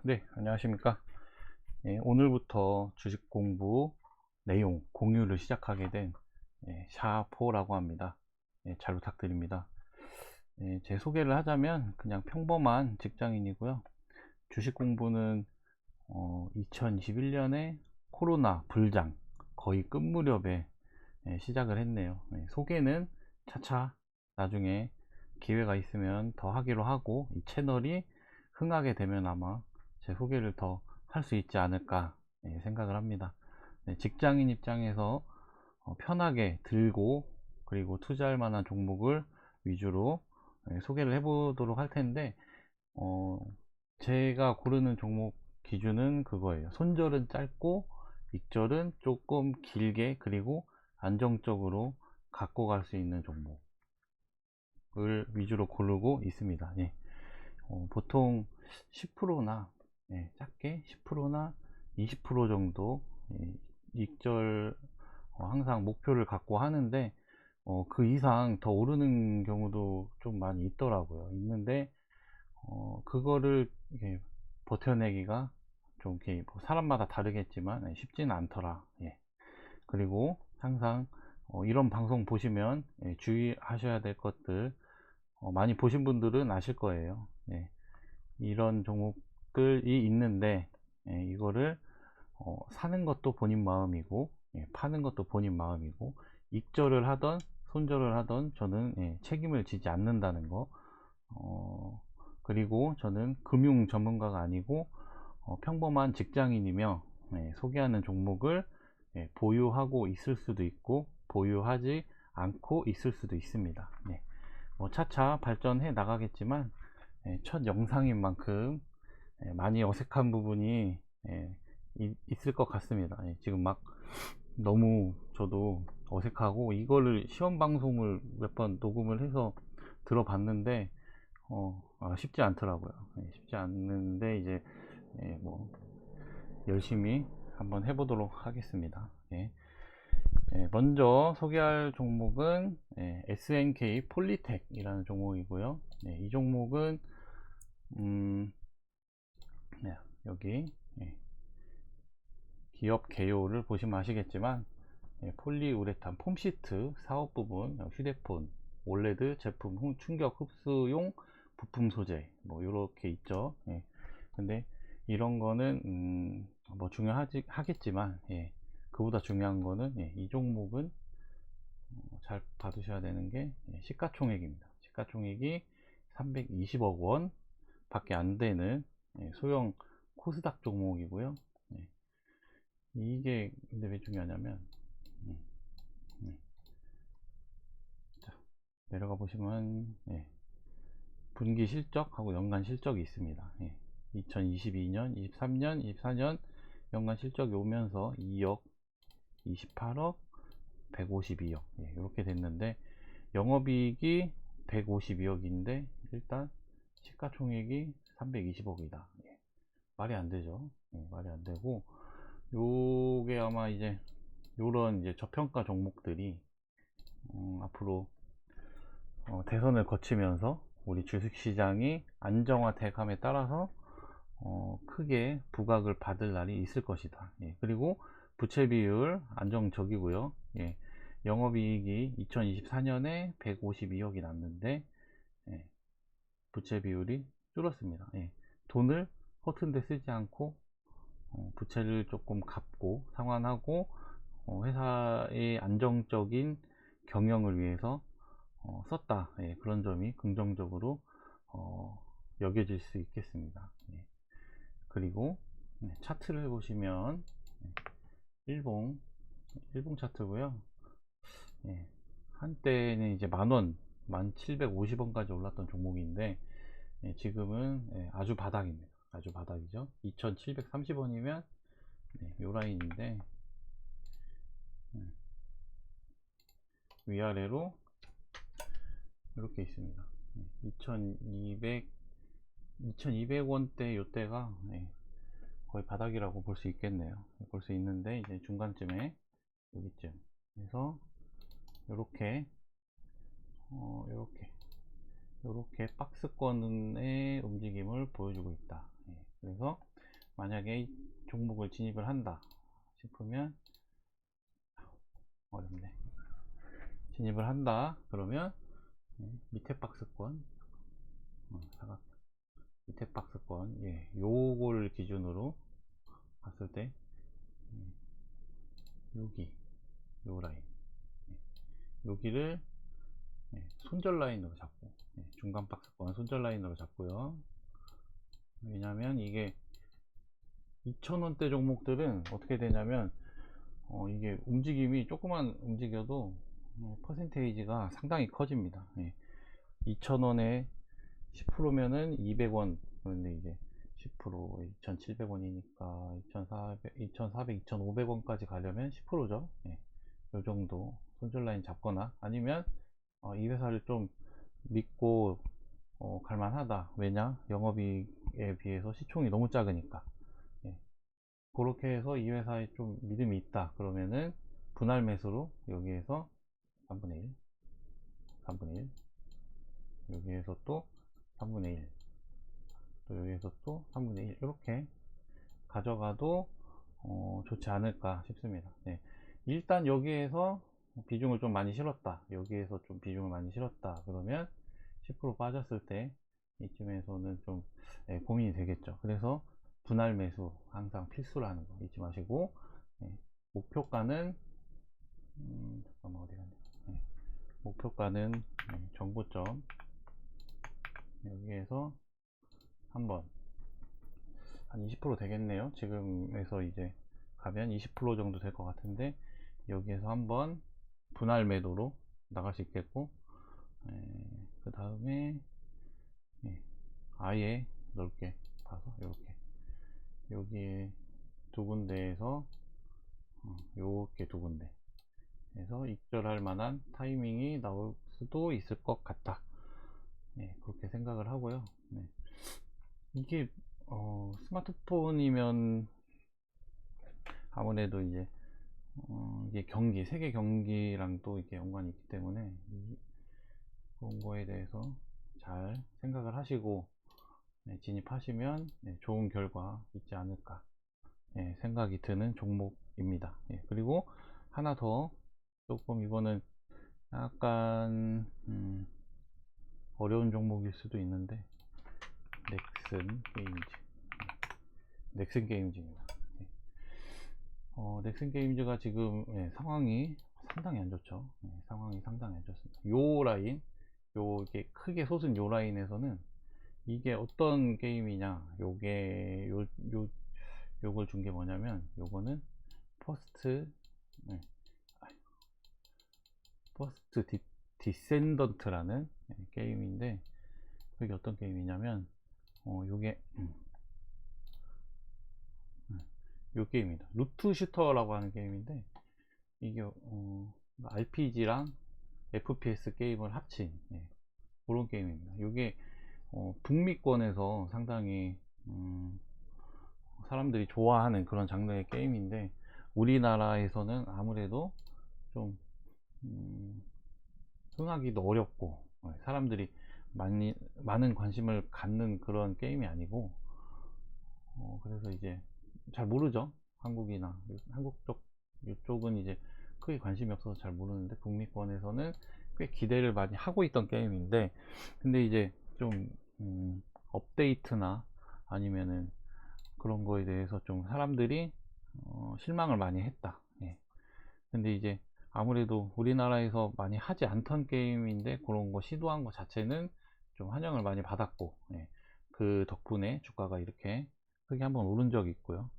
네, 안녕하십니까. 오늘부터 주식 공부 내용 공유를 시작하게 된 샤포라고 합니다. 잘 부탁드립니다. 제 소개를 하자면 그냥 평범한 직장인이고요. 주식 공부는 2021년에 코로나 불장 거의 끝 무렵에 시작을 했네요. 소개는 차차 나중에 기회가 있으면 더 하기로 하고, 이 채널이 흥하게 되면 아마 제 소개를 더 할 수 있지 않을까 생각을 합니다. 직장인 입장에서 편하게 들고 그리고 투자할 만한 종목을 위주로 소개를 해 보도록 할 텐데, 어, 제가 고르는 종목 기준은 그거예요. 손절은 짧고 익절은 조금 길게, 그리고 안정적으로 갖고 갈 수 있는 종목을 위주로 고르고 있습니다. 보통 10%나 작게 10%나 20% 정도 익절 항상 목표를 갖고 하는데, 그 이상 더 오르는 경우도 좀 많이 있더라고요. 있는데 그거를 이렇게 버텨내기가 좀 이렇게 뭐 사람마다 다르겠지만 쉽지는 않더라. 그리고 항상 이런 방송 보시면 주의하셔야 될 것들 많이 보신 분들은 아실 거예요. 이런 종목들이 있는데 이거를 사는 것도 본인 마음이고 파는 것도 본인 마음이고, 익절을 하던 손절을 하던 저는 책임을 지지 않는다는 거. 그리고 저는 금융 전문가가 아니고 평범한 직장인이며, 소개하는 종목을 보유하고 있을 수도 있고 보유하지 않고 있을 수도 있습니다. 차차 발전해 나가겠지만 첫 영상인 만큼 많이 어색한 부분이 있을 것 같습니다. 지금 막 너무 저도 어색하고, 이거를 시험 방송을 몇 번 녹음을 해서 들어봤는데 쉽지 않더라고요. 쉽지 않는데 이제 뭐 열심히 한번 해보도록 하겠습니다. 먼저 소개할 종목은 SNK 폴리텍이라는 종목이고요. 이 종목은 여기 기업 개요를 보시면 아시겠지만 폴리우레탄 폼시트 사업 부분, 휴대폰, 올레드 제품 충격 흡수용 부품 소재 뭐 이렇게 있죠. 근데 이런 거는 뭐 중요하지 하겠지만, 그보다 중요한 거는 이 종목은 잘 받으셔야 되는 게 시가총액입니다. 시가총액이 320억 원 밖에 안 되는 소형 코스닥 종목이고요. 이게 근데 왜 중요하냐면, 음, 음. 자, 내려가 보시면 분기 실적하고 연간 실적이 있습니다. 2022년, 23년, 24년 연간 실적이 오면서 2억, 28억, 152억 이렇게 됐는데, 영업이익이 152억인데 일단 시가총액이 320억이다. 말이 안 되죠. 말이 안 되고, 요게 아마 이제 요런 이제 저평가 종목들이 앞으로 대선을 거치면서 우리 주식시장이 안정화돼 감에 따라서 크게 부각을 받을 날이 있을 것이다. 그리고 부채 비율 안정적이고요. 영업이익이 2024년에 152억이 났는데 부채 비율이 줄었습니다. 돈을 허튼 데 쓰지 않고 부채를 조금 갚고 상환하고 회사의 안정적인 경영을 위해서 썼다. 그런 점이 긍정적으로 여겨질 수 있겠습니다. 그리고 차트를 보시면 일봉 차트고요. 한때는 이제 만원, 1750원까지 올랐던 종목인데 지금은 아주 바닥입니다. 아주 바닥이죠. 2730원이면 요 라인인데 위아래로 이렇게 있습니다. 2200원대 요때가 거의 바닥이라고 볼 수 있겠네요. 볼 수 있는데 이제 중간쯤에 여기쯤 그래서 이렇게 이렇게 박스권의 움직임을 보여주고 있다. 그래서 만약에 이 종목을 진입을 한다 싶으면, 어렵네. 진입을 한다 그러면 밑에 박스권, 사각 밑에 박스권, 예, 요걸 기준으로 봤을 때 여기 요 라인, 여기를 손절 라인으로 잡고, 중간 박스권 손절 라인으로 잡고요. 왜냐면 이게 2,000원대 종목들은 어떻게 되냐면 이게 움직임이 조금만 움직여도 퍼센테이지가 상당히 커집니다. 2,000원에 10%면은 200원. 그런데 이제 10% 2,700원이니까 2,400, 2,500원까지 가려면 10%죠. 요 정도 손절 라인 잡거나, 아니면 이 회사를 좀 믿고 갈만하다. 왜냐? 영업이익에 비해서 시총이 너무 작으니까. 그렇게 해서 이 회사에 좀 믿음이 있다. 그러면은 분할 매수로 여기에서 3분의 1, 3분의 1, 여기에서 또 3분의 1, 또 여기에서 또 3분의 1, 이렇게 가져가도 좋지 않을까 싶습니다. 일단 여기에서 비중을 좀 많이 실었다. 여기에서 좀 비중을 많이 실었다. 그러면 10% 빠졌을 때 이쯤에서는 좀 고민이 되겠죠. 그래서 분할 매수 항상 필수라는 거 잊지 마시고, 목표가는 잠깐만 어디 갔냐. 목표가는 정고점 여기에서 한번 한 20% 되겠네요. 지금에서 이제 가면 20% 정도 될 것 같은데, 여기에서 한번 분할 매도로 나갈 수 있겠고, 그 다음에 아예 넓게 봐서 이렇게 여기에 두 군데에서 요렇게 두 군데 에서 익절할 만한 타이밍이 나올 수도 있을 것 같다. 그렇게 생각을 하고요. 이게 스마트폰이면 아무래도 이제 이게 경기, 세계 경기랑 또 이게 연관이 있기 때문에 그런 거에 대해서 잘 생각을 하시고 진입하시면 좋은 결과 있지 않을까 생각이 드는 종목입니다. 그리고 하나 더, 조금 이거는 약간 어려운 종목일 수도 있는데, 넥슨 게임즈입니다. 넥슨 게임즈가 지금 상황이 상당히 안 좋죠. 상황이 상당히 안 좋습니다. 요 라인, 요게 크게 솟은 요 라인에서는 이게 어떤 게임이냐, 요걸 준 게 뭐냐면, 요거는 퍼스트 디센던트라는 게임인데, 그게 어떤 게임이냐면 요게 요 게임입니다. 루트 슈터라고 하는 게임인데, 이게 RPG랑 FPS 게임을 합친 그런 게임입니다. 이게 북미권에서 상당히 사람들이 좋아하는 그런 장르의 게임인데, 우리나라에서는 아무래도 좀 흥하기도 어렵고 사람들이 많은 관심을 갖는 그런 게임이 아니고, 그래서 이제 잘 모르죠. 한국이나 한국 이쪽은 이제 크게 관심이 없어서 잘 모르는데, 북미권에서는 꽤 기대를 많이 하고 있던 게임인데, 근데 이제 좀 업데이트나 아니면은 그런 거에 대해서 좀 사람들이 실망을 많이 했다. 근데 이제 아무래도 우리나라에서 많이 하지 않던 게임인데, 그런 거 시도한 거 자체는 좀 환영을 많이 받았고, 그 덕분에 주가가 이렇게 크게 한번 오른 적이 있고요.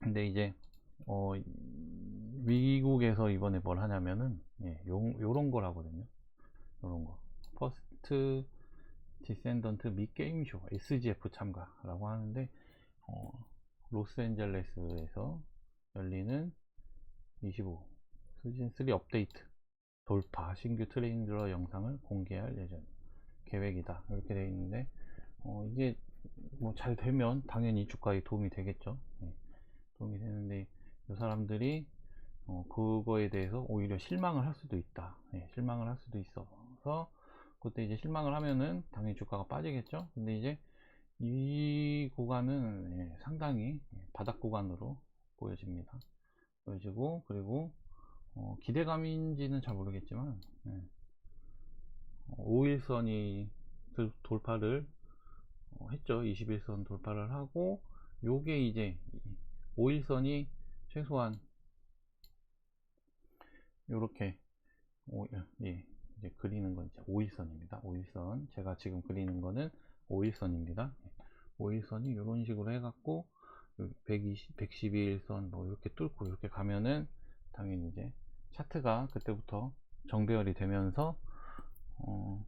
근데 이제 미국에서 이번에 뭘 하냐면은 요런 걸 하거든요. 요런 거 퍼스트 디센던트 미 게임쇼 SGF 참가라고 하는데, 로스앤젤레스에서 열리는 25 시즌 3 업데이트 돌파 신규 트레일러 영상을 공개할 예정 계획이다, 이렇게 되어 있는데, 이게 뭐 잘 되면 당연히 주가에 도움이 되겠죠. 도움이 되는데, 이 사람들이 그거에 대해서 오히려 실망을 할 수도 있다. 실망을 할 수도 있어서, 그때 이제 실망을 하면은 당연히 주가가 빠지겠죠. 근데 이제 이 구간 구간은 상당히 바닥 구간으로 보여지고, 그리고 기대감인지는 잘 모르겠지만 5일선이 돌파를 했죠. 21선 돌파를 하고, 요게 이제 5일선이 최소한 요렇게 이제 그리는 건 이제 5일선입니다. 5일선, 제가 지금 그리는 거는 5일선입니다. 5일선이 이런 식으로 해갖고 120, 112일선 뭐 이렇게 뚫고 이렇게 가면은 당연히 이제 차트가 그때부터 정배열이 되면서 뭐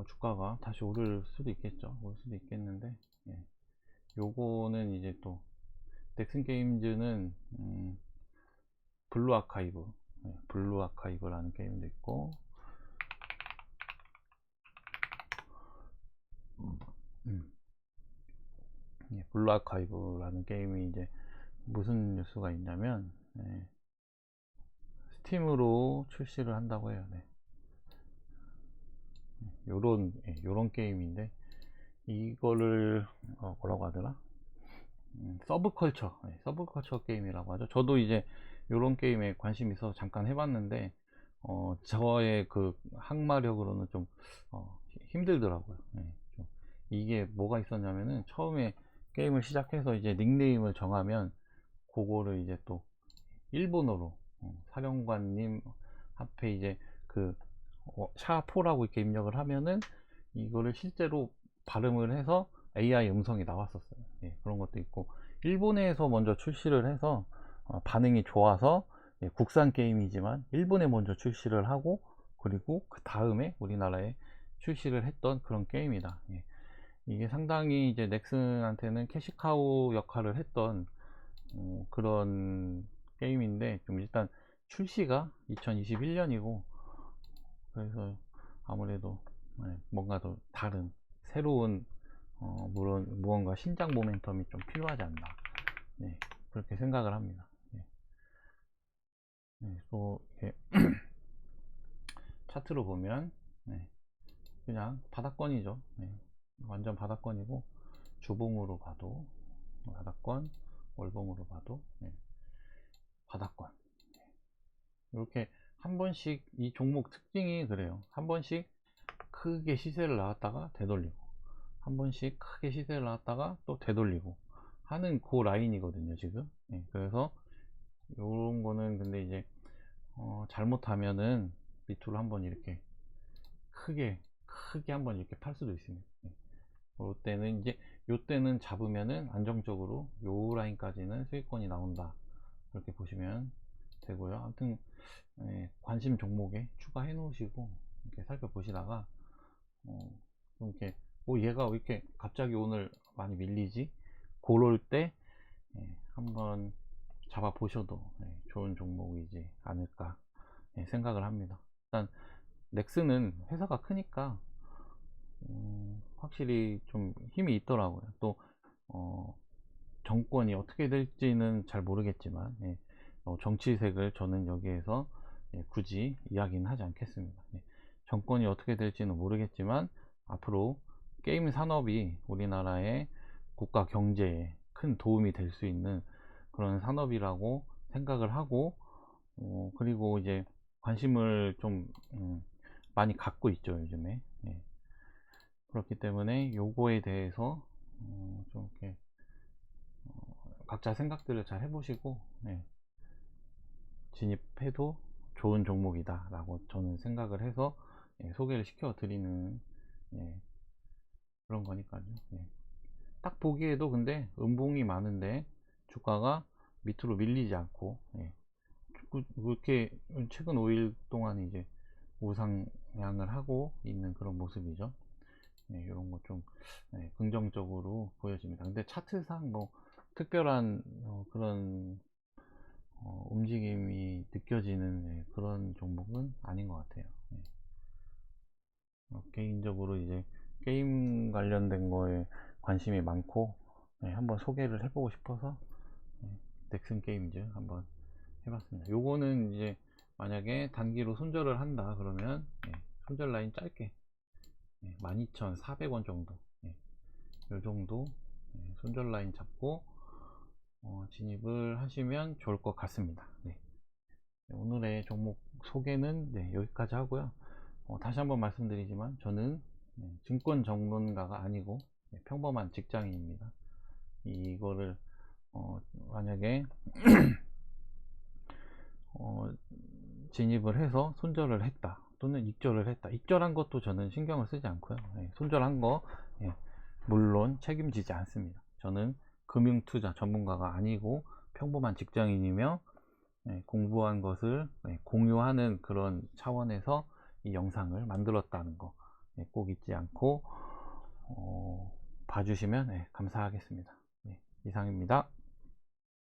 주가가 다시 오를 수도 있겠죠. 올 수도 있겠는데, 요거는 이제 또 넥슨 게임즈는 블루 아카이브라는 게임도 있고, 블루 아카이브라는 게임이 이제 무슨 뉴스가 있냐면, 스팀으로 출시를 한다고 해요. 요런 게임인데, 이거를 뭐라고 하더라? 서브컬처 게임이라고 하죠. 저도 이제 요런 게임에 관심이 있어서 잠깐 해봤는데, 저의 그 항마력으로는 좀 힘들더라고요. 좀 이게 뭐가 있었냐면은, 처음에 게임을 시작해서 이제 닉네임을 정하면 그거를 이제 또 일본어로 사령관님 앞에 이제 그 샤포라고 이렇게 입력을 하면은 이거를 실제로 발음을 해서 AI 음성이 나왔었어요. 그런 것도 있고, 일본에서 먼저 출시를 해서 반응이 좋아서 국산 게임이지만 일본에 먼저 출시를 하고, 그리고 그 다음에 우리나라에 출시를 했던 그런 게임이다. 이게 상당히 이제 넥슨한테는 캐시카우 역할을 했던 그런 게임인데, 좀 일단 출시가 2021년이고, 그래서 아무래도 뭔가 더 다른 새로운 무언가 신작 모멘텀이 좀 필요하지 않나, 그렇게 생각을 합니다. 또 이렇게 차트로 보면 그냥 바닥권이죠. 완전 바닥권이고, 주봉으로 봐도 바닥권, 월봉으로 봐도 바닥권. 이렇게 한 번씩, 이 종목 특징이 그래요. 한 번씩 크게 시세를 나왔다가 되돌리고, 한 번씩 크게 시세를 나왔다가 또 되돌리고 하는 그 라인이거든요, 지금. 그래서 요런 거는 근데 이제 잘못하면은 밑으로 한번 이렇게 크게 한번 이렇게 팔 수도 있습니다. 요때는 이제 요때는 잡으면은 안정적으로 요 라인까지는 수익권이 나온다, 그렇게 보시면 되고요. 아무튼 관심 종목에 추가해 놓으시고 이렇게 살펴보시다가 좀 이렇게 얘가 왜 이렇게 갑자기 오늘 많이 밀리지, 그럴 때 한번 잡아 보셔도 좋은 종목이지 않을까 생각을 합니다. 일단 넥슨은 회사가 크니까 확실히 좀 힘이 있더라고요. 또 정권이 어떻게 될지는 잘 모르겠지만, 정치색을 저는 여기에서 굳이 이야기는 하지 않겠습니다. 정권이 어떻게 될지는 모르겠지만 앞으로 게임 산업이 우리나라의 국가 경제에 큰 도움이 될 수 있는 그런 산업이라고 생각을 하고, 그리고 이제 관심을 좀 많이 갖고 있죠, 요즘에. 그렇기 때문에 요거에 대해서 좀 이렇게 각자 생각들을 잘 해보시고 진입해도 좋은 종목이다 라고 저는 생각을 해서 소개를 시켜 드리는 그런 거니까요. 딱 보기에도 근데 음봉이 많은데 주가가 밑으로 밀리지 않고, 그렇게 최근 5일 동안 이제 우상향을 하고 있는 그런 모습이죠. 이런 거 좀 긍정적으로 보여집니다. 근데 차트상 뭐 특별한 그런 움직임이 느껴지는 그런 종목은 아닌 것 같아요. 개인적으로 이제 게임 관련된 거에 관심이 많고 한번 소개를 해보고 싶어서 넥슨 게임즈 한번 해봤습니다. 요거는 이제 만약에 단기로 손절을 한다 그러면 손절 라인 짧게 12,400원 정도, 요 정도 손절 라인 잡고 진입을 하시면 좋을 것 같습니다. 네. 오늘의 종목 소개는 여기까지 하고요. 다시 한번 말씀드리지만 저는 증권 전문가가 아니고 평범한 직장인입니다. 이거를 만약에 진입을 해서 손절을 했다 또는 익절을 했다, 익절한 것도 저는 신경을 쓰지 않고요. 손절한 거 물론 책임지지 않습니다. 저는 금융투자 전문가가 아니고 평범한 직장인이며 공부한 것을 공유하는 그런 차원에서 이 영상을 만들었다는 거 꼭 잊지 않고 봐주시면 감사하겠습니다. 이상입니다.